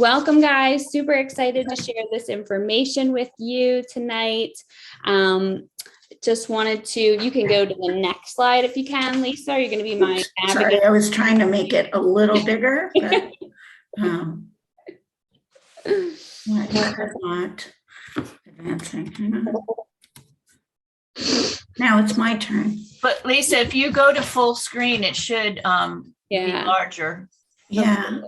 Welcome, guys. Super excited to share this information with you tonight. Just wanted to, you can go to the next slide if you can, Lisa. You're going to be my navigator. Sorry, I was trying to make it a little bigger, but not advancing. Now it's my turn. But Lisa, if you go to full screen, it should be larger. Yeah.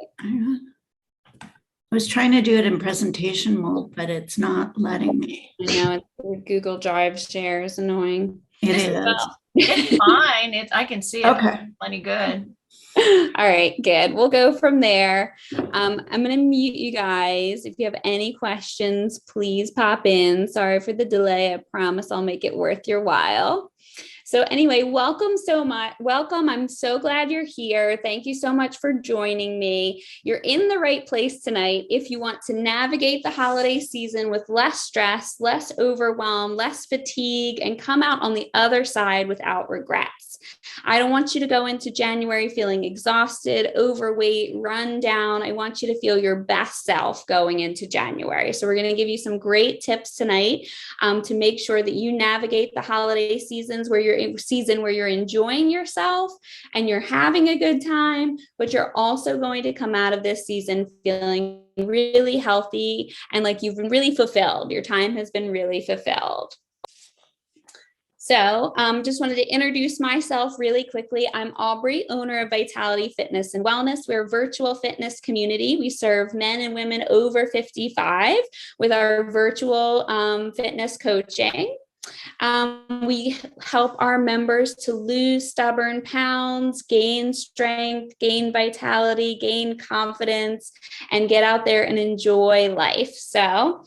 I was trying to do it in presentation mode, but it's not letting me. I know Google Drive share is annoying. It is. It's fine. I can see it. Okay. Plenty good. All right, good. We'll go from there. I'm going to mute you guys. If you have any questions, please pop in. Sorry for the delay. I promise I'll make it worth your while. So anyway, welcome so much. Welcome. I'm so glad you're here. Thank you so much for joining me. You're in the right place tonight if you want to navigate the holiday season with less stress, less overwhelm, less fatigue, and come out on the other side without regrets. I don't want you to go into January feeling exhausted, overweight, run down. I want you to feel your best self going into January. So we're going to give you some great tips tonight to make sure that you navigate the holiday season where you're enjoying yourself and you're having a good time, but you're also going to come out of this season feeling really healthy and like you've been really fulfilled. Your time has been really fulfilled. So just wanted to introduce myself really quickly. I'm Aubrey, owner of Vitality Fitness and Wellness. We're a virtual fitness community. We serve men and women over 55 with our virtual fitness coaching. We help our members to lose stubborn pounds, gain strength, gain vitality, gain confidence, and get out there and enjoy life. So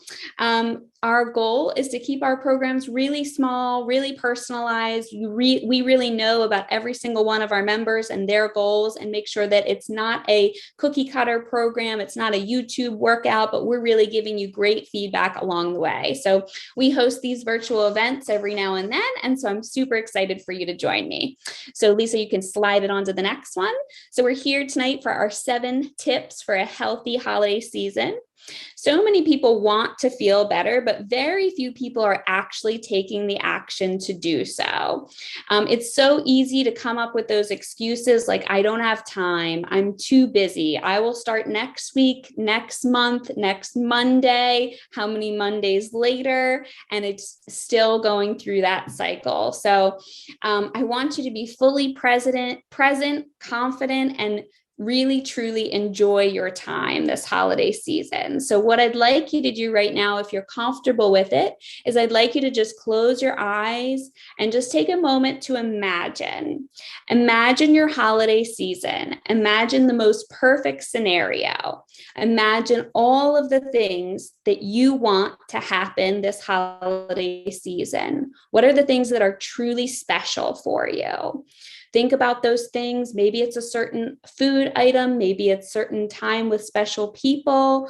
our goal is to keep our programs really small, really personalized. We really know about every single one of our members and their goals and make sure that it's not a cookie cutter program. It's not a YouTube workout, but we're really giving you great feedback along the way. So we host these virtual events every now and then. And so I'm super excited for you to join me. So Lisa, you can slide it on to the next one. So we're here tonight for our 7 tips for a healthy holiday season. So many people want to feel better, but very few people are actually taking the action to do so. It's so easy to come up with those excuses like, I don't have time, I'm too busy, I will start next week, next month, next Monday, how many Mondays later, and it's still going through that cycle. So I want you to be fully present, confident, and really, truly enjoy your time this holiday season. So what I'd like you to do right now, if you're comfortable with it, is I'd like you to just close your eyes and just take a moment to imagine. Imagine your holiday season. Imagine the most perfect scenario. Imagine all of the things that you want to happen this holiday season. What are the things that are truly special for you? Think about those things. Maybe it's a certain food item. Maybe it's certain time with special people.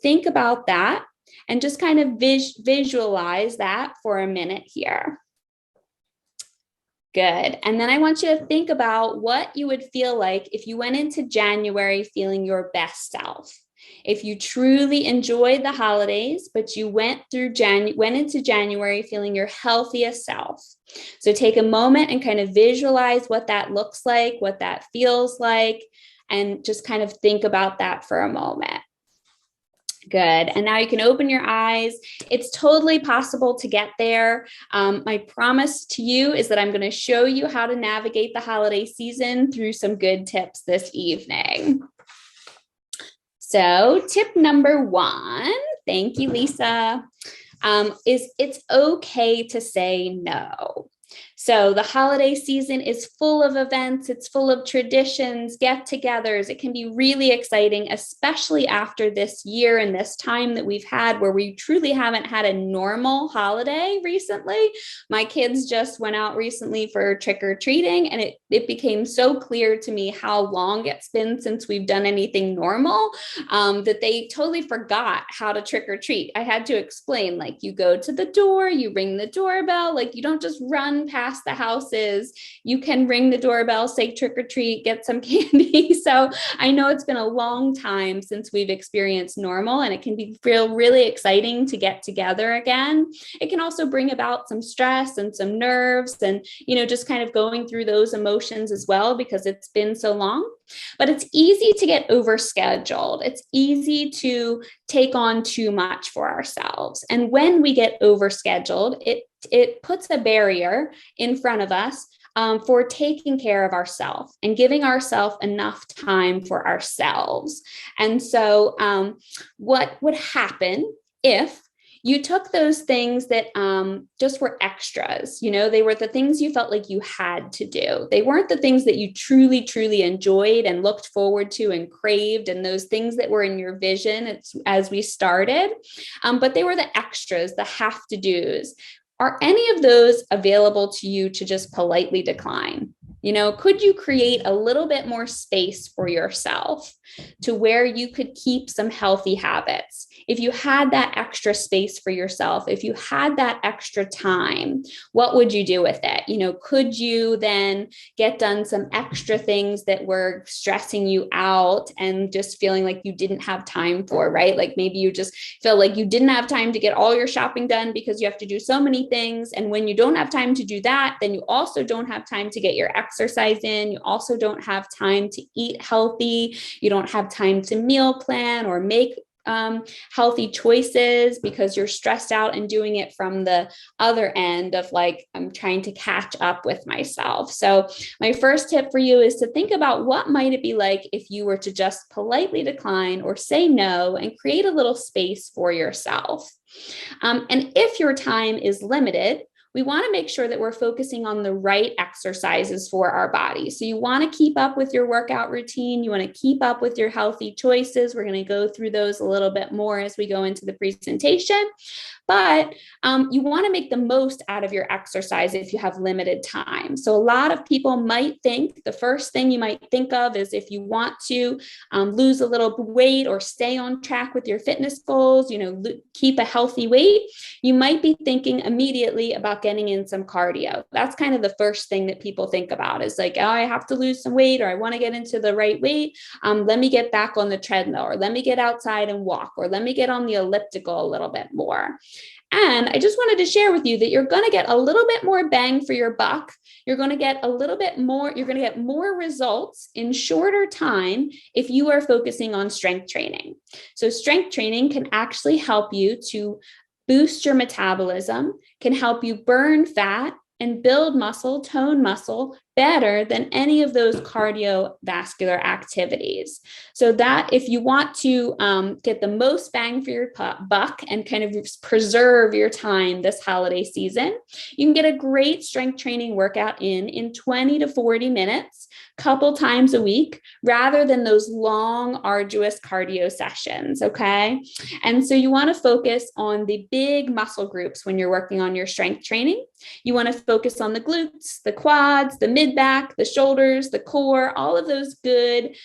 Think about that and just kind of visualize that for a minute here. Good. And then I want you to think about what you would feel like if you went into January feeling your best self. If you truly enjoyed the holidays, but you went into January feeling your healthiest self. So take a moment and kind of visualize what that looks like, what that feels like, and just kind of think about that for a moment. Good. And now you can open your eyes. It's totally possible to get there. My promise to you is that I'm going to show you how to navigate the holiday season through some good tips this evening. So tip number 1, thank you, Lisa, is it's okay to say no. So the holiday season is full of events. It's full of traditions, get-togethers. It can be really exciting, especially after this year and this time that we've had where we truly haven't had a normal holiday recently. My kids just went out recently for trick-or-treating, and it became so clear to me how long it's been since we've done anything normal that they totally forgot how to trick-or-treat. I had to explain, like, you go to the door, you ring the doorbell, like you don't just run past fast the house is, you can ring the doorbell, say trick or treat, get some candy. So I know it's been a long time since we've experienced normal, and it can feel really exciting to get together again. It can also bring about some stress and some nerves and, just kind of going through those emotions as well, because it's been so long. But it's easy to get overscheduled. It's easy to take on too much for ourselves. And when we get overscheduled, it puts a barrier in front of us for taking care of ourselves and giving ourselves enough time for ourselves. And so what would happen if you took those things that just were extras? They were the things you felt like you had to do. They weren't the things that you truly, truly enjoyed and looked forward to and craved, and those things that were in your vision as we started. But they were the extras, the have to do's. Are any of those available to you to just politely decline? Could you create a little bit more space for yourself to where you could keep some healthy habits? If you had that extra space for yourself, if you had that extra time, what would you do with it? Could you then get done some extra things that were stressing you out and just feeling like you didn't have time for, right? Like maybe you just feel like you didn't have time to get all your shopping done because you have to do so many things. And when you don't have time to do that, then you also don't have time to get your exercise in. You also don't have time to eat healthy. You don't have time to meal plan or make healthy choices because you're stressed out and doing it from the other end of like, I'm trying to catch up with myself. So my first tip for you is to think about what might it be like if you were to just politely decline or say no and create a little space for yourself. And if your time is limited, we want to make sure that we're focusing on the right exercises for our body. So you want to keep up with your workout routine. You want to keep up with your healthy choices. We're going to go through those a little bit more as we go into the presentation. But you want to make the most out of your exercise if you have limited time. So a lot of people might think the first thing you might think of is if you want to lose a little weight or stay on track with your fitness goals, keep a healthy weight, you might be thinking immediately about getting in some cardio. That's kind of the first thing that people think about is like, oh, I have to lose some weight or I want to get into the right weight. Let me get back on the treadmill or let me get outside and walk or let me get on the elliptical a little bit more. And I just wanted to share with you that you're going to get a little bit more bang for your buck. You're going to get a little bit more, you're going to get more results in shorter time if you are focusing on strength training. So strength training can actually help you to boost your metabolism, can help you burn fat and build muscle, tone muscle better than any of those cardiovascular activities. So that if you want to get the most bang for your buck and kind of preserve your time this holiday season, you can get a great strength training workout in 20 to 40 minutes, couple times a week, rather than those long, arduous cardio sessions, okay? And so you want to focus on the big muscle groups when you're working on your strength training. You want to focus on the glutes, the quads, the mid-back, the shoulders, the core, all of those good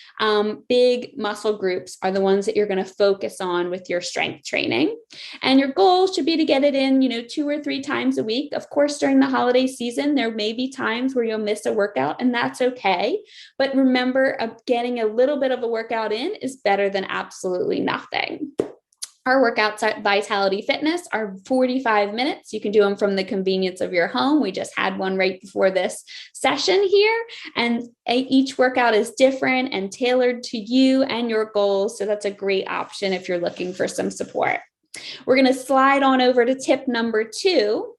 big muscle groups are the ones that you're going to focus on with your strength training. And your goal should be to get it in, 2 or 3 times a week. Of course, during the holiday season, there may be times where you'll miss a workout, and that's okay. But remember, getting a little bit of a workout in is better than absolutely nothing. Our workouts at Vitality Fitness are 45 minutes. You can do them from the convenience of your home. We just had one right before this session here. And each workout is different and tailored to you and your goals. So that's a great option if you're looking for some support. We're going to slide on over to tip number 2.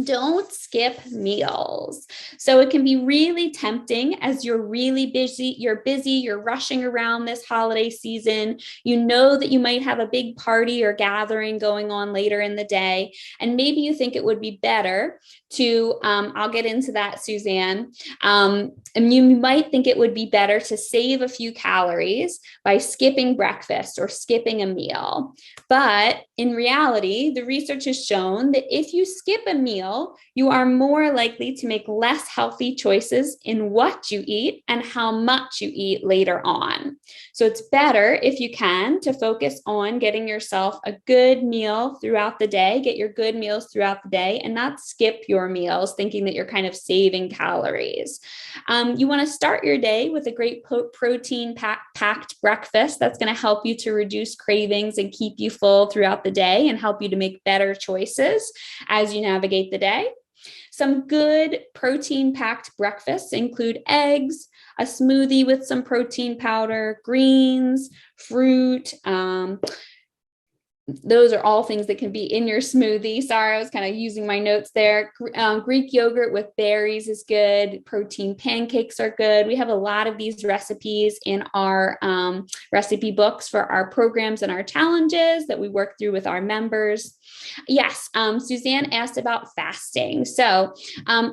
Don't skip meals. So it can be really tempting as you're really busy, you're rushing around this holiday season. You know that you might have a big party or gathering going on later in the day. And maybe you think it would be better to, I'll get into that, Suzanne. And you might think it would be better to save a few calories by skipping breakfast or skipping a meal. But in reality, the research has shown that if you skip a meal, meal, you are more likely to make less healthy choices in what you eat and how much you eat later on. So it's better, if you can, to focus on getting yourself a good meal throughout the day, get your good meals throughout the day, and not skip your meals thinking that you're kind of saving calories. You want to start your day with a great protein packed breakfast that's going to help you to reduce cravings and keep you full throughout the day and help you to make better choices as you navigate the day. Some good protein packed breakfasts include eggs, a smoothie with some protein powder, greens, fruit. Those are all things that can be in your smoothie. Sorry, I was kind of using my notes there. Greek yogurt with berries is good. Protein pancakes are good. We have a lot of these recipes in our recipe books for our programs and our challenges that we work through with our members. Yes, Suzanne asked about fasting. So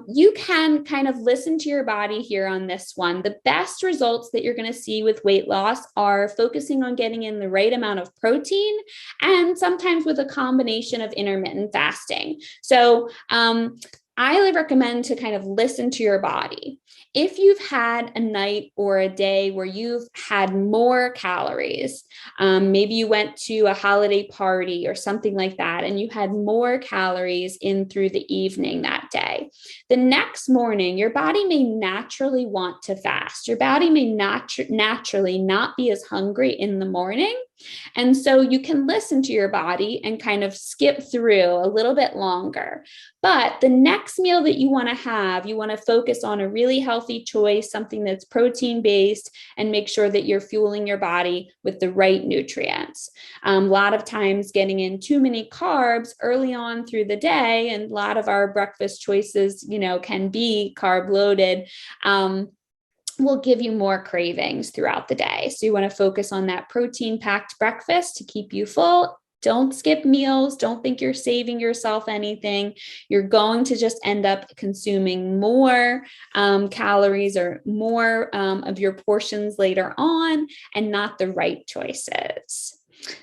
you can kind of listen to your body here on this one. The best results that you're going to see with weight loss are focusing on getting in the right amount of protein, and sometimes with a combination of intermittent fasting. So I recommend to kind of listen to your body. If you've had a night or a day where you've had more calories, maybe you went to a holiday party or something like that, and you had more calories in through the evening that day, the next morning, your body may naturally want to fast. Your body may naturally not be as hungry in the morning. And so you can listen to your body and kind of skip through a little bit longer. But the next meal that you want to have, you want to focus on a really healthy choice, something that's protein based, and make sure that you're fueling your body with the right nutrients. A lot of times getting in too many carbs early on through the day, and a lot of our breakfast choices, can be carb loaded. Will give you more cravings throughout the day. So you want to focus on that protein packed breakfast to keep you full. Don't skip meals. Don't think you're saving yourself anything. You're going to just end up consuming more calories or more of your portions later on, and not the right choices.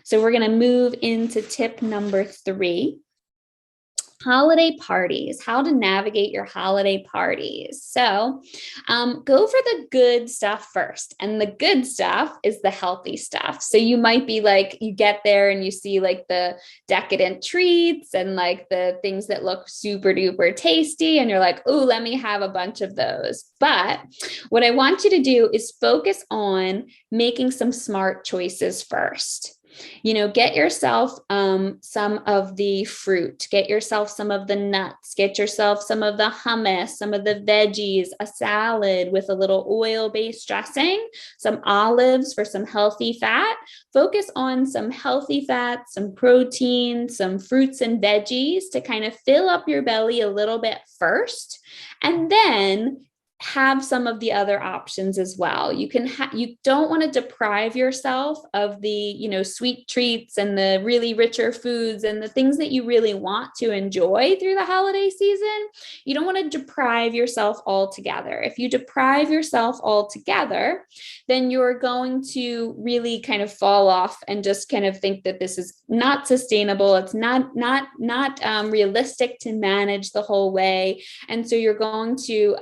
So we're going to move into tip number 3. Holiday parties, how to navigate your holiday parties. So go for the good stuff first. And the good stuff is the healthy stuff. So you might be like, you get there and you see like the decadent treats and like the things that look super duper tasty. And you're like, oh, let me have a bunch of those. But what I want you to do is focus on making some smart choices first. Get yourself some of the fruit, get yourself some of the nuts, get yourself some of the hummus, some of the veggies, a salad with a little oil-based dressing, some olives for some healthy fat. Focus on some healthy fats, some protein, some fruits and veggies to kind of fill up your belly a little bit first. And then have some of the other options as well. You don't want to deprive yourself of the, sweet treats and the really richer foods and the things that you really want to enjoy through the holiday season. You don't want to deprive yourself altogether. If you deprive yourself altogether, then you're going to really kind of fall off and just kind of think that this is not sustainable. It's not realistic to manage the whole way. And so you're going to,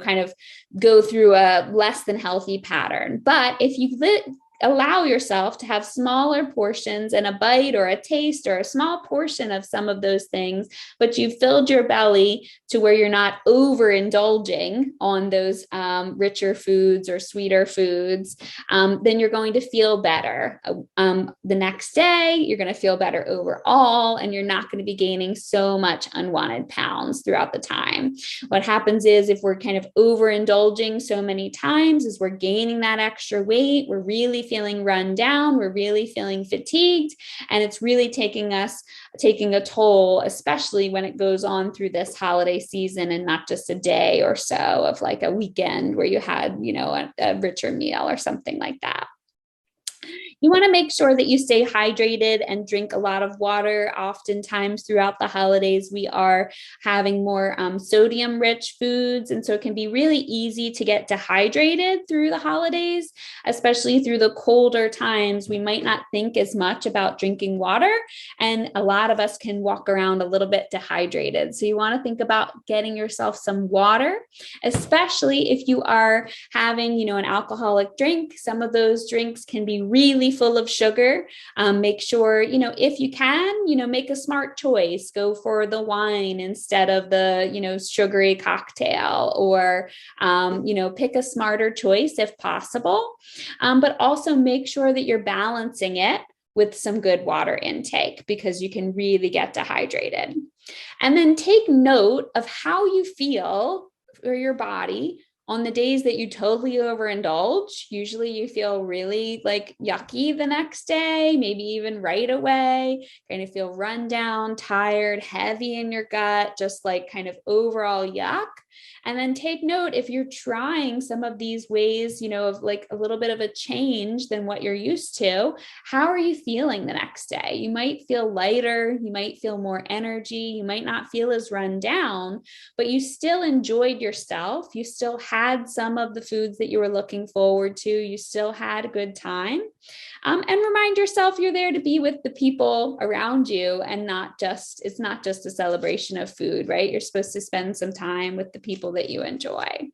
kind of go through a less than healthy pattern. But if you allow yourself to have smaller portions and a bite or a taste or a small portion of some of those things, but you've filled your belly to where you're not overindulging on those richer foods or sweeter foods, then you're going to feel better. The next day, you're going to feel better overall, and you're not going to be gaining so much unwanted pounds throughout the time. What happens is if we're kind of overindulging so many times, is we're gaining that extra weight, we're really feeling run down, we're really feeling fatigued, and it's really taking a toll, especially when it goes on through this holiday season and not just a day or so of like a weekend where you had, a richer meal or something like that. You want to make sure that you stay hydrated and drink a lot of water. Oftentimes throughout the holidays, we are having more sodium rich foods. And so it can be really easy to get dehydrated through the holidays, especially through the colder times. We might not think as much about drinking water, and a lot of us can walk around a little bit dehydrated. So you want to think about getting yourself some water, especially if you are having, an alcoholic drink. Some of those drinks can be really full of sugar. Make sure, if you can, make a smart choice. Go for the wine instead of the, sugary cocktail, or, pick a smarter choice if possible. But also make sure that you're balancing it with some good water intake, because you can really get dehydrated. And then take note of how you feel for your body on the days that you totally overindulge. Usually you feel really like yucky the next day, maybe even right away, kind of feel run down, tired, heavy in your gut, just like kind of overall yuck. And then take note if you're trying some of these ways, of like a little bit of a change than what you're used to. How are you feeling the next day? You might feel lighter, you might feel more energy, you might not feel as run down, but you still enjoyed yourself. You still had some of the foods that you were looking forward to. You still had a good time. And remind yourself you're there to be with the people around you, and it's not just a celebration of food, right? You're supposed to spend some time with the people that you enjoy.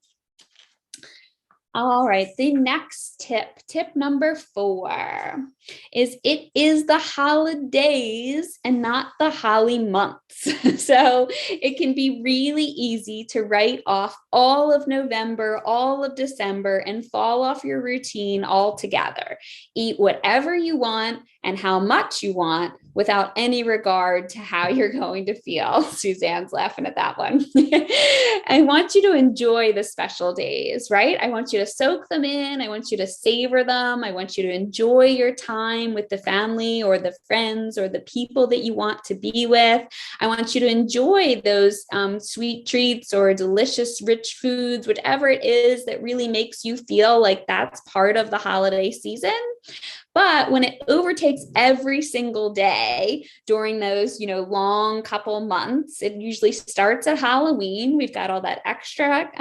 All right, the next tip number 4, is it is the holidays and not the holly months. So it can be really easy to write off all of November, all of December, and fall off your routine altogether. Eat whatever you want and how much you want without any regard to how you're going to feel. Suzanne's laughing at that one. I want you to enjoy the special days, right? I want you to soak them in. I want you to savor them. I want you to enjoy your time with the family or the friends or the people that you want to be with. I want you to enjoy those sweet treats or delicious, rich foods, whatever it is that really makes you feel like that's part of the holiday season. But when it overtakes every single day during those, long couple months, it usually starts at Halloween. We've got all that extra,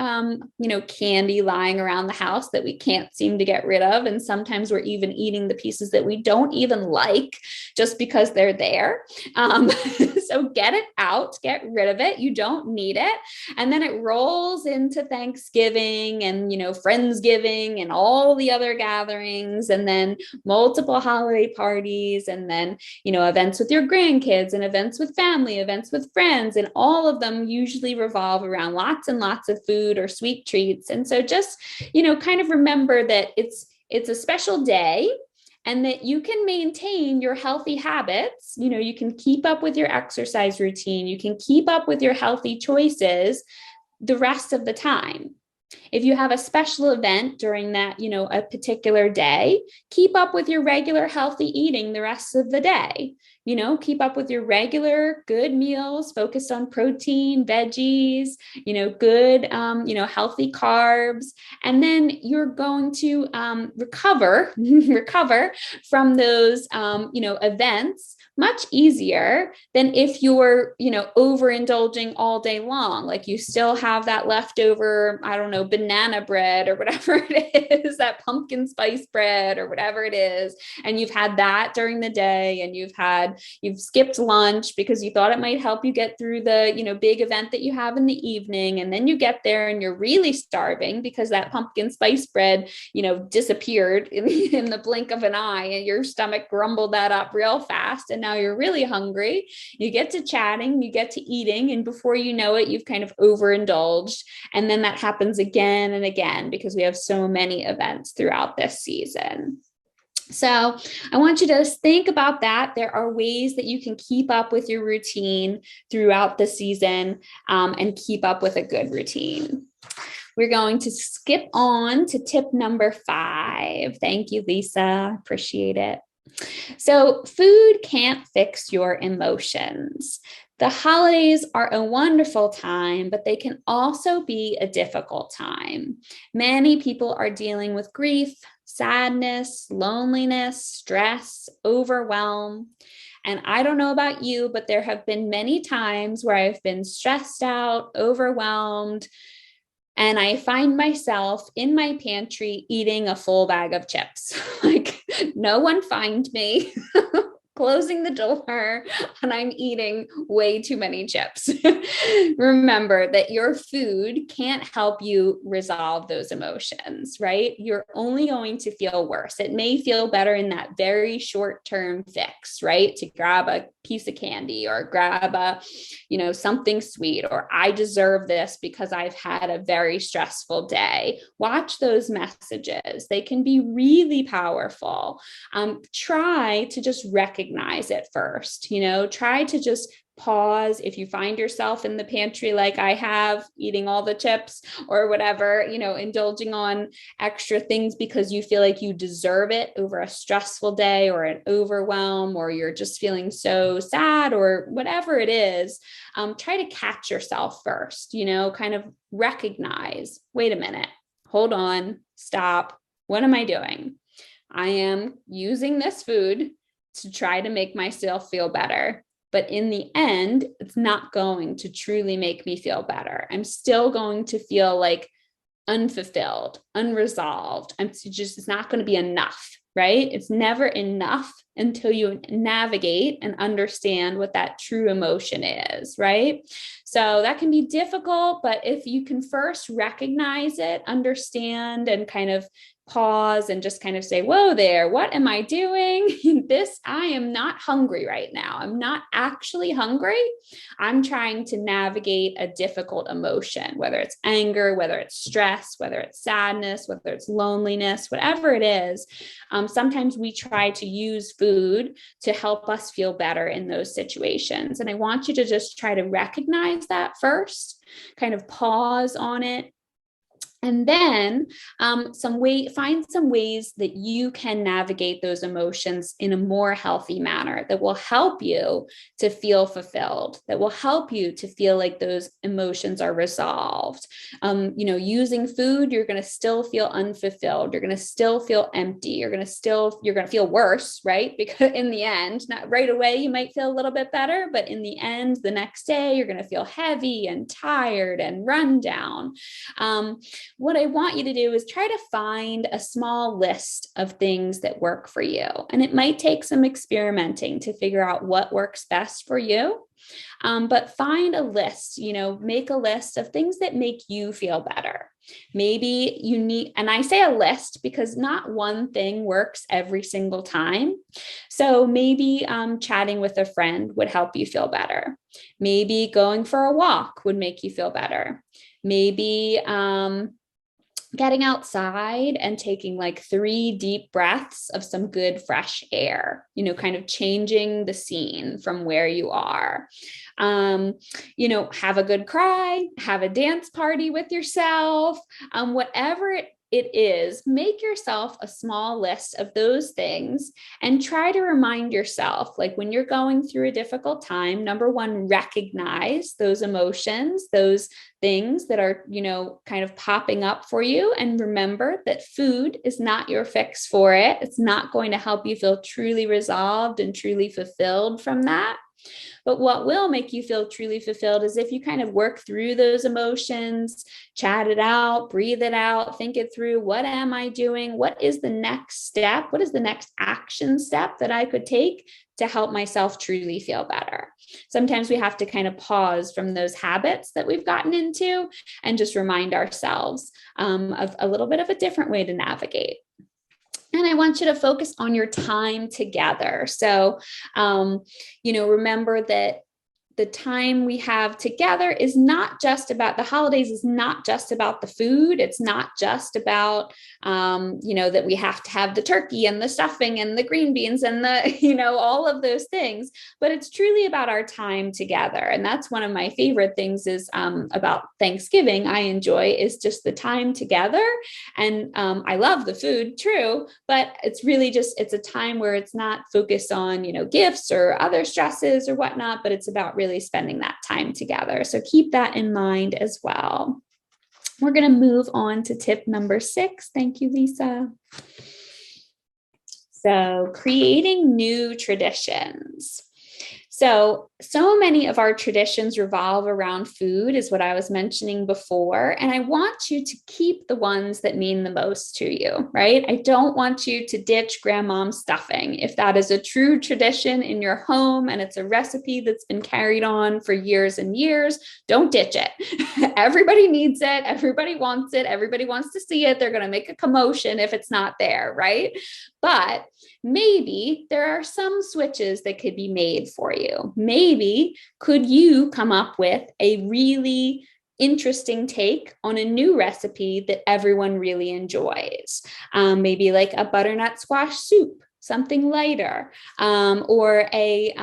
candy lying around the house that we can't seem to get rid of. And sometimes we're even eating the pieces that we don't even like just because they're there. So get it out, get rid of it. You don't need it. And then it rolls into Thanksgiving and, Friendsgiving and all the other gatherings, and then multiple holiday parties, and then, events with your grandkids and events with family, events with friends, and all of them usually revolve around lots and lots of food or sweet treats. And so just, kind of remember that it's a special day, and that you can maintain your healthy habits. You can keep up with your exercise routine. You can keep up with your healthy choices the rest of the time. If you have a special event during that, a particular day, keep up with your regular healthy eating the rest of the day. Keep up with your regular good meals focused on protein, veggies, good, healthy carbs. And then you're going to recover from those, events much easier than if you're, overindulging all day long. Like you still have that leftover, I don't know, banana bread or whatever it is, that pumpkin spice bread or whatever it is. And you've had that during the day, and you've skipped lunch because you thought it might help you get through the, big event that you have in the evening. And then you get there and you're really starving because that pumpkin spice bread, disappeared in the blink of an eye, and your stomach grumbled that up real fast. And now you're really hungry. You get to chatting, you get to eating, and before you know it, you've kind of overindulged. And then that happens again and again because we have so many events throughout this season. So I want you to think about that. There are ways that you can keep up with your routine throughout the season, and keep up with a good routine. We're going to skip on to tip number 5. Thank you, Lisa. Appreciate it. So food can't fix your emotions. The holidays are a wonderful time, but they can also be a difficult time. Many people are dealing with grief, sadness, loneliness, stress, overwhelm. And I don't know about you, but there have been many times where I've been stressed out, overwhelmed, and I find myself in my pantry eating a full bag of chips. Like, no one find me. Closing the door, and I'm eating way too many chips. Remember that your food can't help you resolve those emotions, right? You're only going to feel worse. It may feel better in that very short-term fix, right? To grab a piece of candy or grab a, something sweet, or I deserve this because I've had a very stressful day. Watch those messages. They can be really powerful. Try to just recognize it first, try to just pause. If you find yourself in the pantry, like I have, eating all the chips or whatever, indulging on extra things because you feel like you deserve it over a stressful day or an overwhelm, or you're just feeling so sad or whatever it is, try to catch yourself first, kind of recognize, wait a minute, hold on, stop. What am I doing? I am using this food to try to make myself feel better. But in the end, it's not going to truly make me feel better. I'm still going to feel like unfulfilled, unresolved. It's not going to be enough, right? It's never enough until you navigate and understand what that true emotion is, right? So that can be difficult, but if you can first recognize it, understand, and kind of pause and just kind of say, whoa there, what am I doing? I am not hungry right now. I'm not actually hungry. I'm trying to navigate a difficult emotion, whether it's anger, whether it's stress, whether it's sadness, whether it's loneliness, whatever it is. Sometimes we try to use food to help us feel better in those situations. And I want you to just try to recognize that first, kind of pause on it. And then find some ways that you can navigate those emotions in a more healthy manner that will help you to feel fulfilled, that will help you to feel like those emotions are resolved. Using food, you're going to still feel unfulfilled. You're going to still feel empty. You're going to feel worse, right? Because in the end, not right away, you might feel a little bit better, but in the end, the next day, you're going to feel heavy and tired and run down. What I want you to do is try to find a small list of things that work for you. And it might take some experimenting to figure out what works best for you. But find a list, make a list of things that make you feel better. Maybe you need, and I say a list because not one thing works every single time. So maybe chatting with a friend would help you feel better. Maybe going for a walk would make you feel better. Maybe getting outside and taking like 3 deep breaths of some good fresh air, kind of changing the scene from where you are. Have a good cry, have a dance party with yourself, whatever it is, make yourself a small list of those things and try to remind yourself, like when you're going through a difficult time, number one, recognize those emotions, those things that are, kind of popping up for you. And remember that food is not your fix for it. It's not going to help you feel truly resolved and truly fulfilled from that. But what will make you feel truly fulfilled is if you kind of work through those emotions, chat it out, breathe it out, think it through. What am I doing? What is the next step? What is the next action step that I could take to help myself truly feel better? Sometimes we have to kind of pause from those habits that we've gotten into and just remind ourselves of a little bit of a different way to navigate. And I want you to focus on your time together. So, remember that the time we have together is not just about the holidays, is not just about the food. It's not just about, that we have to have the turkey and the stuffing and the green beans and the, all of those things, but it's truly about our time together. And that's one of my favorite things is about Thanksgiving. I enjoy is just the time together. And I love the food, true, but it's really it's a time where it's not focused on, gifts or other stresses or whatnot, but it's about really spending that time together. So keep that in mind as well. We're going to move on to tip number 6. Thank you, Lisa. So creating new traditions. So many of our traditions revolve around food, is what I was mentioning before. And I want you to keep the ones that mean the most to you, right? I don't want you to ditch grandmom's stuffing. If that is a true tradition in your home and it's a recipe that's been carried on for years and years, don't ditch it. Everybody needs it. Everybody wants it. Everybody wants to see it. They're going to make a commotion if it's not there, right? But maybe there are some switches that could be made for you. Maybe could you come up with a really interesting take on a new recipe that everyone really enjoys? Maybe like a butternut squash soup, something lighter, or a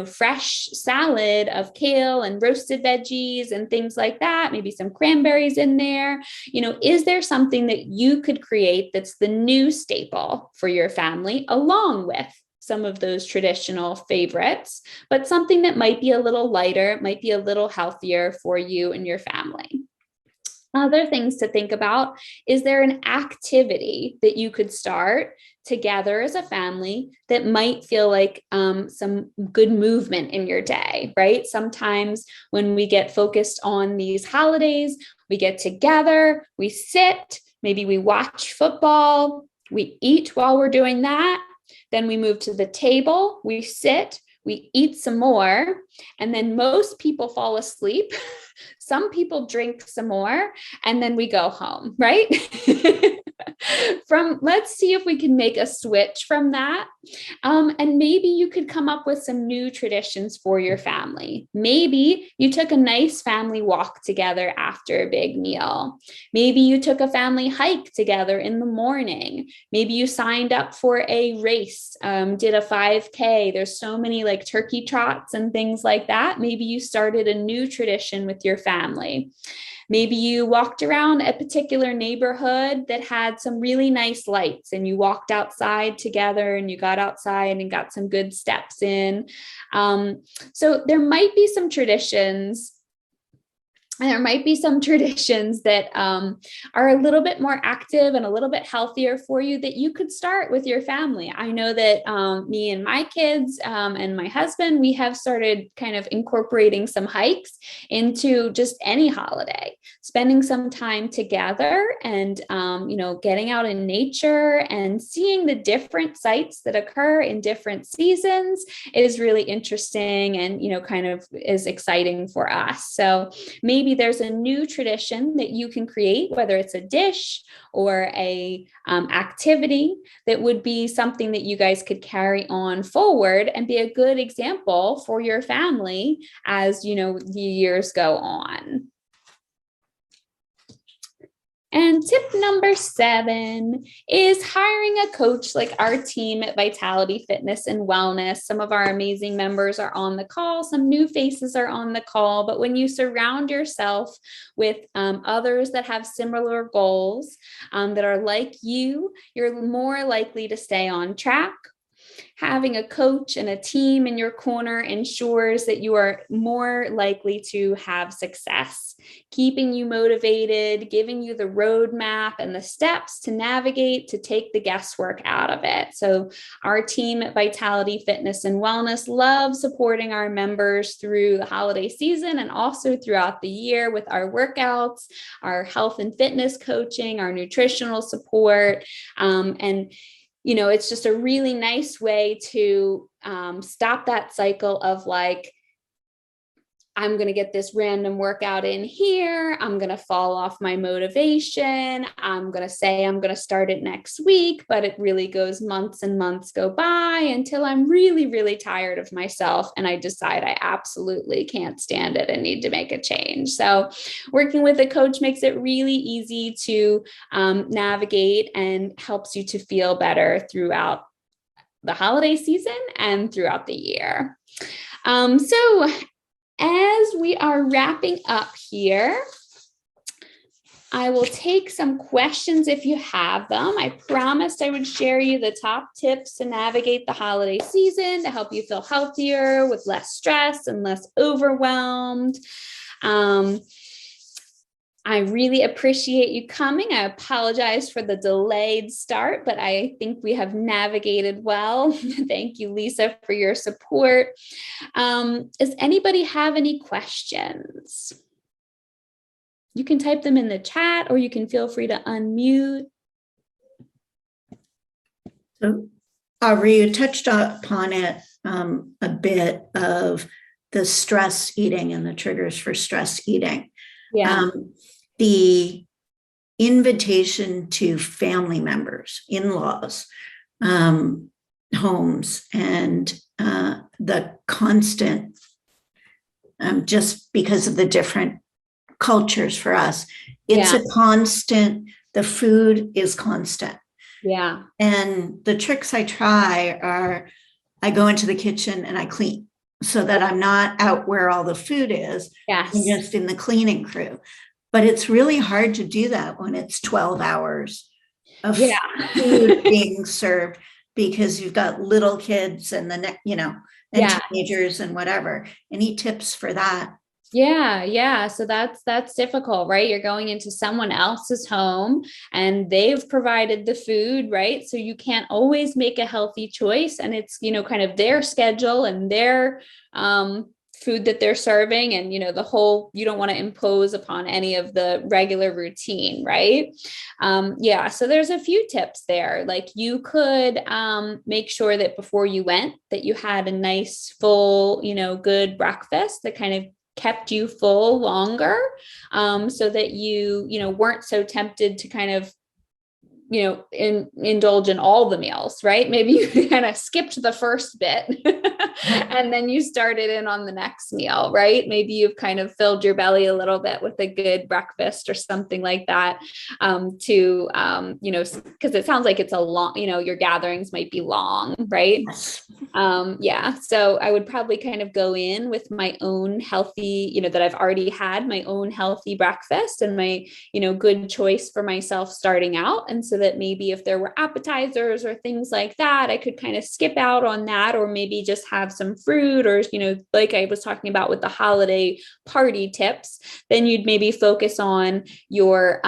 fresh salad of kale and roasted veggies and things like that, maybe some cranberries in there. Is there something that you could create that's the new staple for your family, along with some of those traditional favorites, but something that might be a little lighter, might be a little healthier for you and your family? Other things to think about: is there an activity that you could start together as a family that might feel like some good movement in your day, right? Sometimes when we get focused on these holidays, we get together, we sit, maybe we watch football, we eat while we're doing that. Then we move to the table, we sit, we eat some more, and then most people fall asleep. Some people drink some more, and then we go home, right? Let's see if we can make a switch from that. And maybe you could come up with some new traditions for your family. Maybe you took a nice family walk together after a big meal. Maybe you took a family hike together in the morning. Maybe you signed up for a race, did a 5K. There's so many like turkey trots and things like that. Maybe you started a new tradition with your family. Maybe you walked around a particular neighborhood that had some really nice lights, and you walked outside together, and you got outside and got some good steps in. So there might be some traditions. And there might be some traditions that are a little bit more active and a little bit healthier for you that you could start with your family. I know that me and my kids and my husband, we have started kind of incorporating some hikes into just any holiday, spending some time together and, getting out in nature and seeing the different sights that occur in different seasons is really interesting and, kind of is exciting for us. So maybe there's a new tradition that you can create, whether it's a dish or a activity that would be something that you guys could carry on forward and be a good example for your family as, the years go on. And tip number 7 is hiring a coach like our team at Vitality Fitness and Wellness. Some of our amazing members are on the call. Some new faces are on the call. But when you surround yourself with others that have similar goals that are like you, you're more likely to stay on track. Having a coach and a team in your corner ensures that you are more likely to have success, keeping you motivated, giving you the roadmap and the steps to navigate, to take the guesswork out of it. So our team at Vitality Fitness and Wellness loves supporting our members through the holiday season and also throughout the year with our workouts, our health and fitness coaching, our nutritional support, and it's just a really nice way to stop that cycle of like, I'm going to get this random workout in here. I'm going to fall off my motivation. I'm going to say I'm going to start it next week, but it really goes months and months go by until I'm really, really tired of myself. And I decide I absolutely can't stand it and need to make a change. So working with a coach makes it really easy to navigate and helps you to feel better throughout the holiday season and throughout the year. So as we are wrapping up here, I will take some questions if you have them. I promised I would share you the top tips to navigate the holiday season to help you feel healthier with less stress and less overwhelmed. I really appreciate you coming. I apologize for the delayed start, but I think we have navigated well. Thank you, Lisa, for your support. Does anybody have any questions? You can type them in the chat, or you can feel free to unmute. So, Aubrey, you touched upon it a bit of the stress eating and the triggers for stress eating. Yeah. The invitation to family members, in-laws, homes, and the constant, just because of the different cultures for us, it's a constant, the food is constant. Yeah. And the tricks I try are, I go into the kitchen and I clean so that I'm not out where all the food is. Yes. I'm just in the cleaning crew. But it's really hard to do that when it's 12 hours of food being served, because you've got little kids and and teenagers and whatever. Any tips for that? Yeah. So that's difficult, right? You're going into someone else's home and they've provided the food, right? So you can't always make a healthy choice, and it's, kind of their schedule and their food that they're serving, and you don't want to impose upon any of the regular routine, right? So there's a few tips there. Like, you could make sure that before you went, that you had a nice full, good breakfast that kind of kept you full longer, so that you weren't so tempted to kind of indulge in all the meals, right? Maybe you kind of skipped the first bit and then you started in on the next meal, right? Maybe you've kind of filled your belly a little bit with a good breakfast or something like that, because it sounds like it's a long, your gatherings might be long, right? So I would probably kind of go in with my own healthy, that I've already had my own healthy breakfast and my, good choice for myself starting out. And so that maybe if there were appetizers or things like that, I could kind of skip out on that, or maybe just have some fruit, or, like I was talking about with the holiday party tips, then you'd maybe focus on your,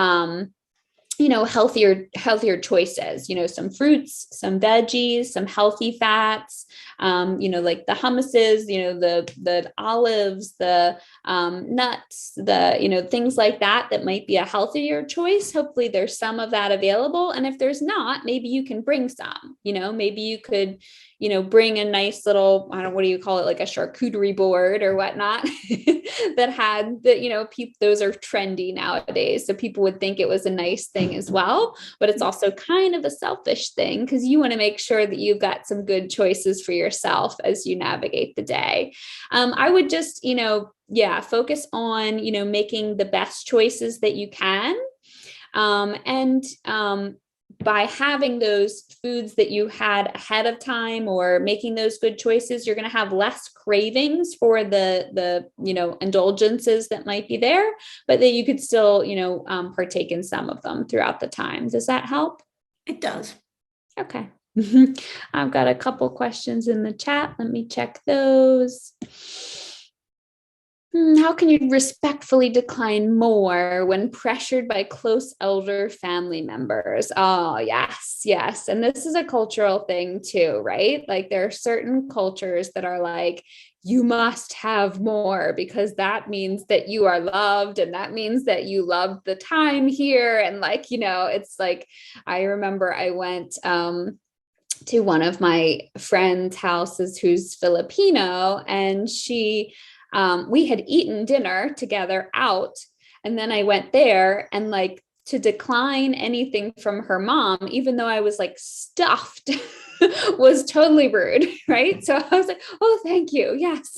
healthier choices, some fruits, some veggies, some healthy fats, like the hummuses, the olives, the nuts, the things like that might be a healthier choice. Hopefully there's some of that available. And if there's not, maybe you can bring some, maybe you could, bring a nice little, I don't know, what do you call it? Like a charcuterie board or whatnot that had the, those are trendy nowadays. So people would think it was a nice thing as well, but it's also kind of a selfish thing, because you want to make sure that you've got some good choices for yourself as you navigate the day. I would just, focus on, making the best choices that you can. By having those foods that you had ahead of time, or making those good choices, you're going to have less cravings for the indulgences that might be there, but that you could still, partake in some of them throughout the time. Does that help? It does. Okay. I've got a couple questions in the chat. Let me check those. How can you respectfully decline more when pressured by close elder family members? Oh, yes. And this is a cultural thing too, right? Like, there are certain cultures that are like, you must have more because that means that you are loved, and that means that you love the time here. And like, it's like, I remember I went to one of my friend's houses who's Filipino, and we had eaten dinner together out. And then I went there, and like, to decline anything from her mom, even though I was like stuffed, was totally rude. Right. So I was like, oh, thank you. Yes.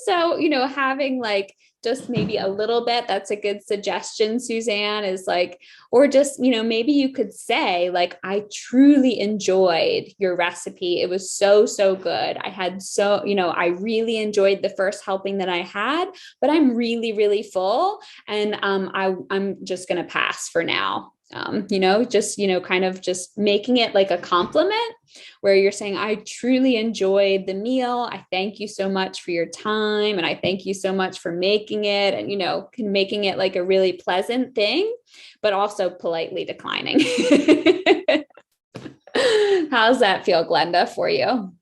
So, having like just maybe a little bit, that's a good suggestion, Suzanne, is like, or just, maybe you could say like, I truly enjoyed your recipe. It was so, so good. I had I really enjoyed the first helping that I had, but I'm really, really full. And I'm just going to pass for now. just, kind of just making it like a compliment where you're saying, I truly enjoyed the meal. I thank you so much for your time. And I thank you so much for making it. And, making it like a really pleasant thing, but also politely declining. How's that feel, Glenda, for you?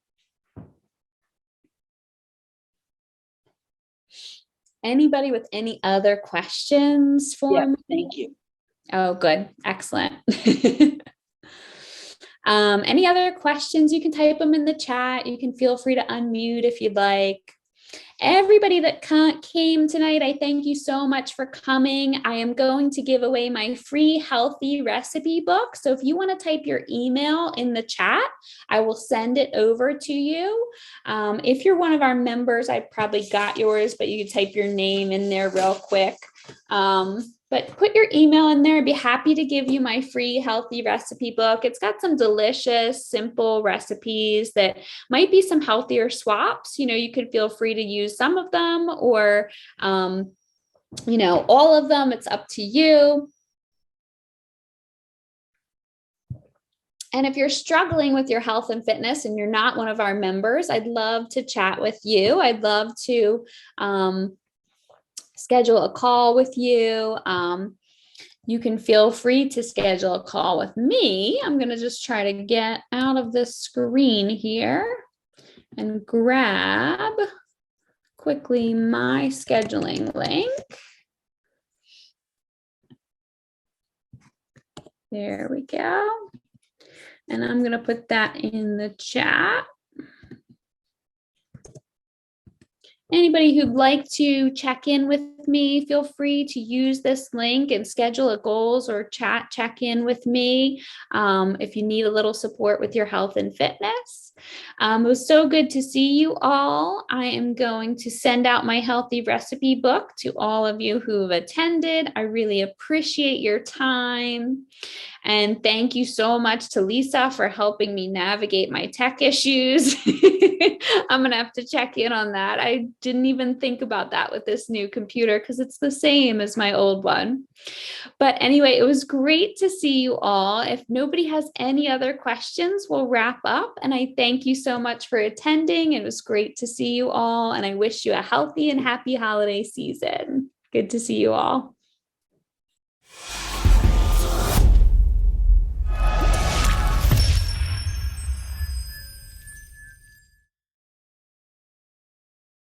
Anybody with any other questions for me? Thank you. Oh, good. Excellent. Any other questions? You can type them in the chat. You can feel free to unmute if you'd like. Everybody that came tonight, I thank you so much for coming. I am going to give away my free healthy recipe book. So if you want to type your email in the chat, I will send it over to you. If you're one of our members, I probably got yours, but you can type your name in there real quick. But put your email in there. I'd be happy to give you my free healthy recipe book. It's got some delicious, simple recipes that might be some healthier swaps. You could feel free to use some of them or, all of them. It's up to you. And if you're struggling with your health and fitness and you're not one of our members, I'd love to chat with you. I'd love to, schedule a call with you. You can feel free to schedule a call with me. I'm going to just try to get out of this screen here and grab quickly my scheduling link. There we go. And I'm going to put that in the chat. Anybody who'd like to check in with me, feel free to use this link and schedule a goals or check in with me if you need a little support with your health and fitness. It was so good to see you all. I am going to send out my healthy recipe book to all of you who have attended. I really appreciate your time. And thank you so much to Lisa for helping me navigate my tech issues. I'm going to have to check in on that. I didn't even think about that with this new computer because it's the same as my old one. But anyway, it was great to see you all. If nobody has any other questions, we'll wrap up. And I thank you so much for attending. It was great to see you all. And I wish you a healthy and happy holiday season. Good to see you all.